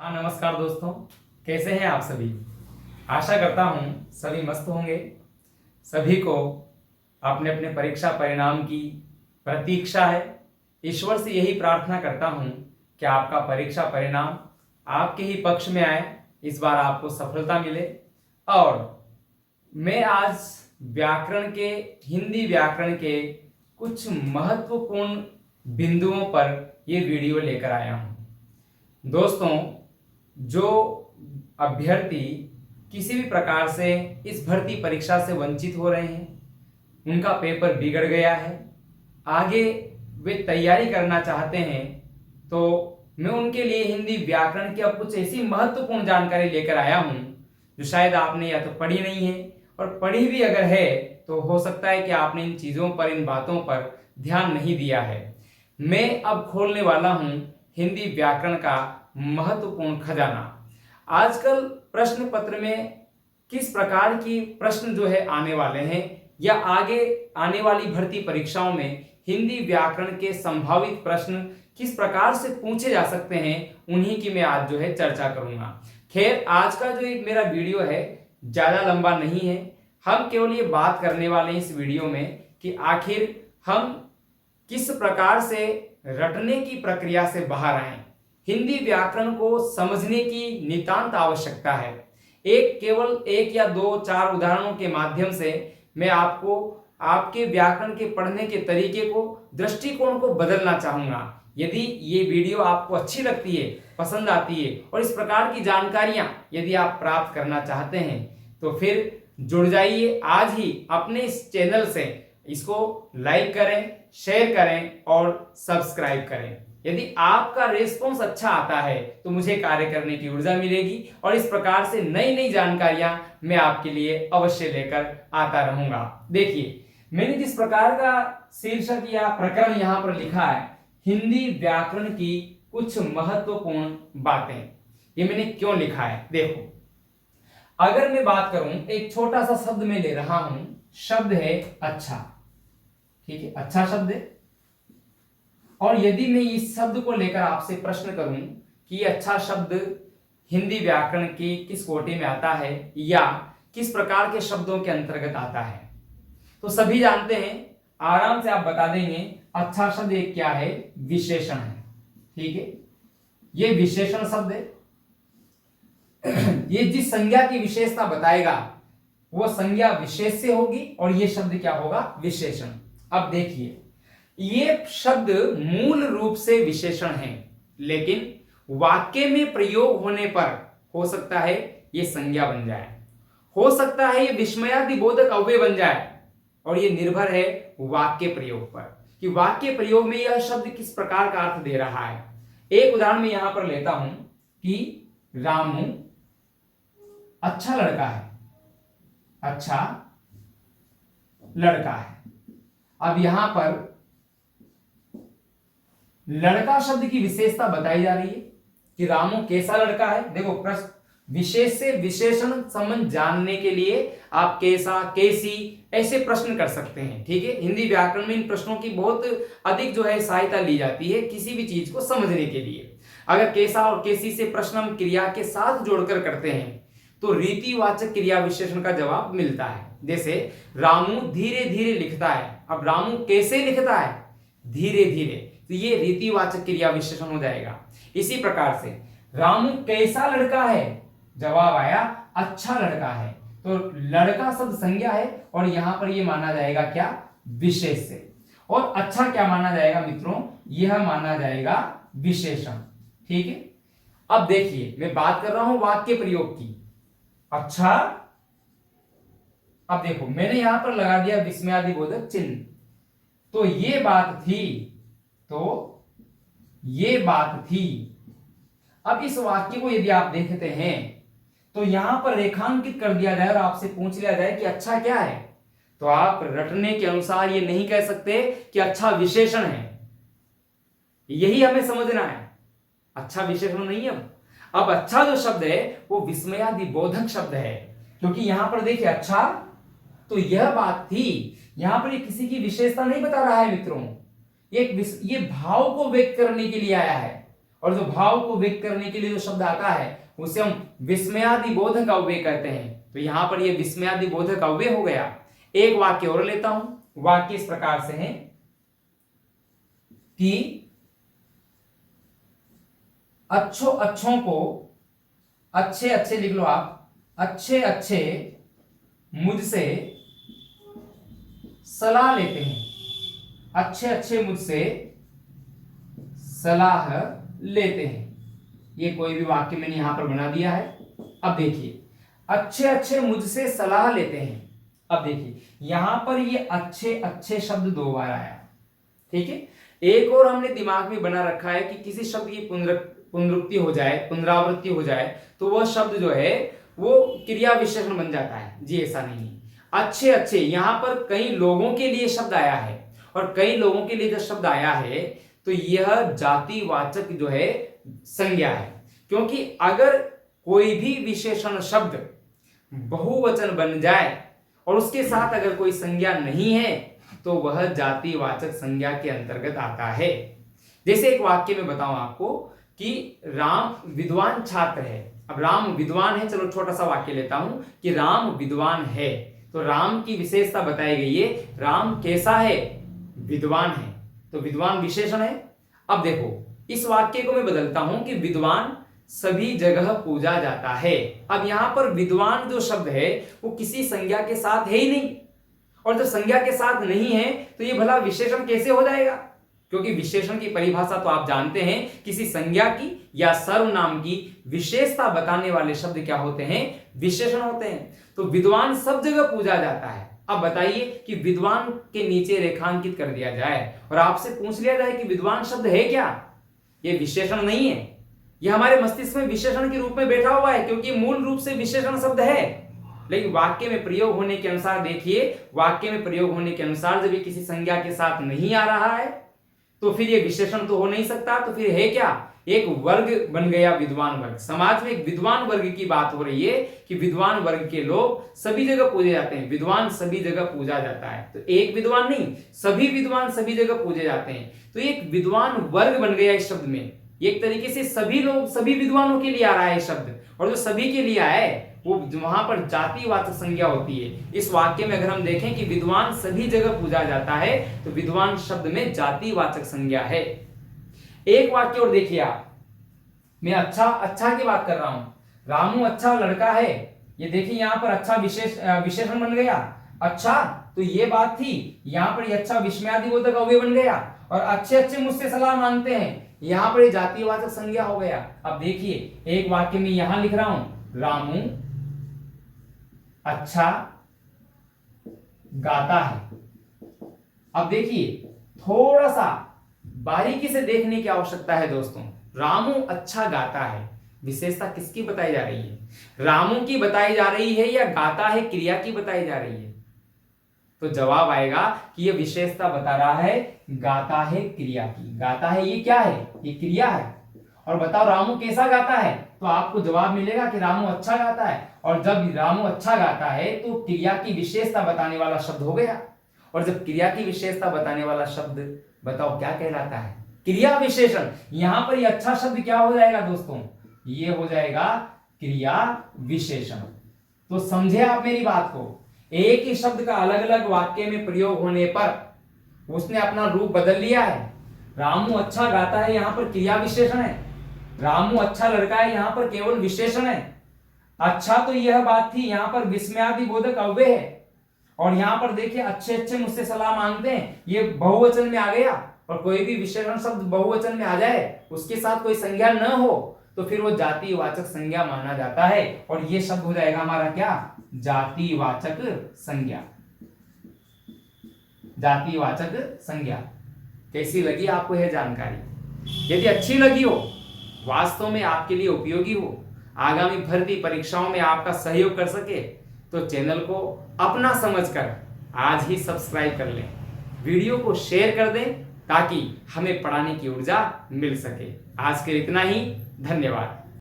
हाँ, नमस्कार दोस्तों। कैसे हैं आप सभी? आशा करता हूँ सभी मस्त होंगे। सभी को अपने अपने परीक्षा परिणाम की प्रतीक्षा है। ईश्वर से यही प्रार्थना करता हूँ कि आपका परीक्षा परिणाम आपके ही पक्ष में आए, इस बार आपको सफलता मिले। और मैं आज व्याकरण के हिंदी व्याकरण के कुछ महत्वपूर्ण बिंदुओं पर ये वीडियो लेकर आया हूँ। दोस्तों, जो अभ्यर्थी किसी भी प्रकार से इस भर्ती परीक्षा से वंचित हो रहे हैं, उनका पेपर बिगड़ गया है, आगे वे तैयारी करना चाहते हैं, तो मैं उनके लिए हिंदी व्याकरण की अब कुछ ऐसी महत्वपूर्ण जानकारी लेकर आया हूं जो शायद आपने या तो पढ़ी नहीं है, और पढ़ी भी अगर है तो हो सकता है कि आपने इन चीजों पर, इन बातों पर ध्यान नहीं दिया है। मैं अब खोलने वाला हूं हिंदी व्याकरण का महत्वपूर्ण खजाना। आजकल प्रश्न पत्र में किस प्रकार की प्रश्न जो है आने वाले हैं, या आगे आने वाली भर्ती परीक्षाओं में हिंदी व्याकरण के संभावित प्रश्न किस प्रकार से पूछे जा सकते हैं, उन्हीं की मैं आज जो है चर्चा करूंगा। खैर, आज का जो मेरा वीडियो है ज्यादा लंबा नहीं है। हम केवल ये बात करने वाले हैं इस वीडियो में कि आखिर हम किस प्रकार से रटने की प्रक्रिया से बाहर आए। हिंदी व्याकरण को समझने की नितांत आवश्यकता है। केवल एक या दो चार उदाहरणों के माध्यम से मैं आपको आपके व्याकरण के पढ़ने के तरीके को, दृष्टिकोण को बदलना चाहूंगा। यदि ये वीडियो आपको अच्छी लगती है, पसंद आती है, और इस प्रकार की जानकारियां यदि आप प्राप्त करना चाहते हैं, तो फिर जुड़ जाइए आज ही अपने इस चैनल से। इसको लाइक करें, शेयर करें और सब्सक्राइब करें। यदि आपका रेस्पॉन्स अच्छा आता है तो मुझे कार्य करने की ऊर्जा मिलेगी, और इस प्रकार से नई नई जानकारियां मैं आपके लिए अवश्य लेकर आता रहूंगा। देखिए, मैंने जिस प्रकार का शीर्षक या प्रकरण यहां पर लिखा है, हिंदी व्याकरण की कुछ महत्वपूर्ण बातें, ये मैंने क्यों लिखा है? देखो, अगर मैं बात करूं, एक छोटा सा शब्द में ले रहा हूं, शब्द है अच्छा। ठीक है, अच्छा शब्द है। और यदि मैं इस शब्द को लेकर आपसे प्रश्न करूं कि अच्छा शब्द हिंदी व्याकरण की किस कोटि में आता है, या किस प्रकार के शब्दों के अंतर्गत आता है, तो सभी जानते हैं, आराम से आप बता देंगे अच्छा शब्द एक क्या है? विशेषण है। ठीक है, ये विशेषण शब्द है। ये जिस संज्ञा की विशेषता बताएगा वो संज्ञा विशेष से होगी, और ये शब्द क्या होगा? विशेषण। अब देखिए, ये शब्द मूल रूप से विशेषण है, लेकिन वाक्य में प्रयोग होने पर हो सकता है ये संज्ञा बन जाए, हो सकता है ये विस्मयादिबोधक अव्यय बन जाए, और ये निर्भर है वाक्य प्रयोग पर कि वाक्य प्रयोग में यह शब्द किस प्रकार का अर्थ दे रहा है। एक उदाहरण मैं यहां पर लेता हूं कि रामू अच्छा लड़का है। अच्छा लड़का है। अब यहां पर लड़का शब्द की विशेषता बताई जा रही है कि रामू कैसा लड़का है। देखो, प्रश्न विशेष से विशेषण संबंध जानने के लिए आप कैसा, कैसी ऐसे प्रश्न कर सकते हैं। ठीक है, हिंदी व्याकरण में इन प्रश्नों की बहुत अधिक जो है सहायता ली जाती है किसी भी चीज को समझने के लिए। अगर कैसा और कैसी से प्रश्न हम क्रिया के साथ जोड़कर करते हैं तो रीतिवाचक क्रिया विशेषण का जवाब मिलता है। जैसे रामू धीरे धीरे लिखता है। अब रामू कैसे लिखता है? धीरे धीरे, तो ये रीतिवाचक क्रिया विशेषण हो जाएगा। इसी प्रकार से रामू कैसा लड़का है? जवाब आया अच्छा लड़का है। तो लड़का शब्द संज्ञा है, और यहां पर ये माना जाएगा क्या? विशेष से। और अच्छा क्या माना जाएगा मित्रों? यह माना जाएगा विशेषण। ठीक है, अब देखिए, मैं बात कर रहा हूं वाक्य प्रयोग की। अच्छा, अब देखो, मैंने यहां पर लगा दिया विस्मयादिबोधक चिन्ह। तो ये बात थी। अब इस वाक्य को यदि आप देखते हैं तो यहां पर रेखांकित कर दिया जाए और आपसे पूछ लिया जाए कि अच्छा क्या है, तो आप रटने के अनुसार ये नहीं कह सकते कि अच्छा विशेषण है। यही हमें समझना है, अच्छा विशेषण नहीं। अब अच्छा जो शब्द है वो विस्मयादिबोधक शब्द है, क्योंकि यहां पर देखिए अच्छा, तो यह बात थी। यहां पर ये किसी की विशेषता नहीं बता रहा है मित्रों, ये भाव को व्यक्त करने के लिए आया है। और जो भाव को व्यक्त करने के लिए जो शब्द आता है उसे हम विस्मयादि बोधक अव्यय कहते हैं। तो यहां पर ये विस्मयादि बोधक अव्यय हो गया। एक वाक्य और लेता हूं। वाक्य इस प्रकार से है कि अच्छों को, अच्छे अच्छे लिख लो आप, अच्छे अच्छे मुझसे सलाह लेते हैं, अच्छे अच्छे मुझसे सलाह लेते हैं। ये कोई भी वाक्य मैंने यहां पर बना दिया है। अब देखिए, अच्छे अच्छे मुझसे सलाह लेते हैं। अब देखिए यहां पर ये अच्छे अच्छे शब्द 2 बार आया, ठीक है। एक और हमने दिमाग में बना रखा है कि किसी शब्द की पुनरुक्ति हो जाए, पुनरावृत्ति हो जाए, तो वह शब्द जो है वो क्रिया विशेषण बन जाता है। जी ऐसा नहीं है। अच्छे अच्छे यहां पर कई लोगों के लिए शब्द आया है, और कई लोगों के लिए जो शब्द आया है तो यह जातिवाचक जो है संज्ञा है। क्योंकि अगर कोई भी विशेषण शब्द बहुवचन बन जाए और उसके साथ अगर कोई संज्ञा नहीं है तो वह जातिवाचक संज्ञा के अंतर्गत आता है। जैसे एक वाक्य में बताऊं आपको कि राम विद्वान छात्र है। अब राम विद्वान है, चलो छोटा सा वाक्य लेता हूं कि राम विद्वान है। तो राम की विशेषता बताई गई है, राम कैसा है, विद्वान है। तो विद्वान विशेषण है। अब देखो इस वाक्य को मैं बदलता हूं कि विद्वान सभी जगह पूजा जाता है। अब यहां पर विद्वान जो शब्द है वो किसी संज्ञा के साथ है ही नहीं, और जब संज्ञा के साथ नहीं है तो ये भला विशेषण कैसे हो जाएगा? क्योंकि विशेषण की परिभाषा तो आप जानते हैं, किसी संज्ञा की या सर्वनाम की विशेषता बताने वाले शब्द क्या होते हैं? विशेषण होते हैं। तो विद्वान सब जगह पूजा जाता है। अब बताइए कि विद्वान के नीचे रेखांकित कर दिया जाए और आपसे पूछ लिया जाए कि विद्वान शब्द है क्या? ये विशेषण नहीं है, यह हमारे मस्तिष्क में विशेषण के रूप में बैठा हुआ है, क्योंकि मूल रूप से विशेषण शब्द है। लेकिन वाक्य में प्रयोग होने के अनुसार देखिए, वाक्य में प्रयोग होने के अनुसार जब ये किसी संज्ञा के साथ नहीं आ रहा है तो फिर ये विशेषण तो हो नहीं सकता। तो फिर है क्या? एक वर्ग बन गया, विद्वान वर्ग। समाज में एक विद्वान वर्ग की बात हो रही है कि विद्वान वर्ग के लोग सभी जगह पूजे जाते हैं। विद्वान सभी जगह पूजा जाता है, तो एक विद्वान नहीं, सभी विद्वान सभी जगह पूजे जाते हैं। तो एक विद्वान वर्ग बन गया इस शब्द में। एक तरीके से सभी लोग, सभी विद्वानों के लिए आ रहा है शब्द, और जो सभी के लिए आए वो वहां पर जातिवाचक संज्ञा होती है। इस वाक्य में अगर हम देखें कि विद्वान सभी जगह पूजा जाता है तो विद्वान शब्द में जातिवाचक संज्ञा है। एक वाक्य और देखिए आप, मैं अच्छा की बात कर रहा हूं। रामू अच्छा लड़का है। ये देखिए यहां पर अच्छा विशेषण बन गया। अच्छा, तो ये बात थी, यहां पर ये अच्छा विस्मयादिबोधक अव्यय बन गया। और अच्छे अच्छे मुझसे सलाह मांगते हैं, यहां पर ये जातिवाचक संज्ञा हो गया। अब देखिए एक वाक्य में यहां लिख रहा हूं, रामू अच्छा गाता है। अब देखिए थोड़ा सा बारीकी से देखने की आवश्यकता है दोस्तों। रामू अच्छा गाता है, विशेषता किसकी बताई जा रही है? रामू की बताई जा रही है या गाता है क्रिया की बताई जा रही है? तो जवाब आएगा कि यह विशेषता बता रहा है गाता है क्रिया की। गाता है ये क्या है? ये क्रिया है। और बताओ रामू कैसा गाता है? तो आपको जवाब मिलेगा कि रामू अच्छा गाता है। और जब रामू अच्छा गाता है तो क्रिया की विशेषता बताने वाला शब्द हो गया। और जब क्रिया की विशेषता बताने वाला शब्द बताओ क्या कहलाता है? क्रिया विशेषण। यहां पर ये अच्छा शब्द क्या हो जाएगा दोस्तों? ये हो जाएगा क्रिया विशेषण। तो समझे आप मेरी बात को? एक ही शब्द का अलग अलग वाक्य में प्रयोग होने पर उसने अपना रूप बदल लिया है। रामू अच्छा गाता है, यहां पर क्रिया विशेषण है। रामू अच्छा लड़का है, यहां पर केवल विशेषण है। अच्छा तो यह बात थी, यहां पर विस्मयादिबोधक अव्यय है। और यहां पर देखिए अच्छे अच्छे मुझसे सलाह मांगते हैं, ये बहुवचन में आ गया। और कोई भी विशेषण शब्द बहुवचन में आ जाए, उसके साथ कोई संज्ञा न हो, तो फिर वो जातिवाचक संज्ञा माना जाता है। और ये शब्द हो जाएगा हमारा क्या? जातिवाचक संज्ञा। जातिवाचक संज्ञा। कैसी लगी आपको यह जानकारी? यदि अच्छी लगी हो, वास्तव में आपके लिए उपयोगी हो, आगामी भर्ती परीक्षाओं में आपका सहयोग कर सके, तो चैनल को अपना समझकर आज ही सब्सक्राइब कर लें। वीडियो को शेयर कर दें ताकि हमें पढ़ाने की ऊर्जा मिल सके। आज के इतना ही, धन्यवाद।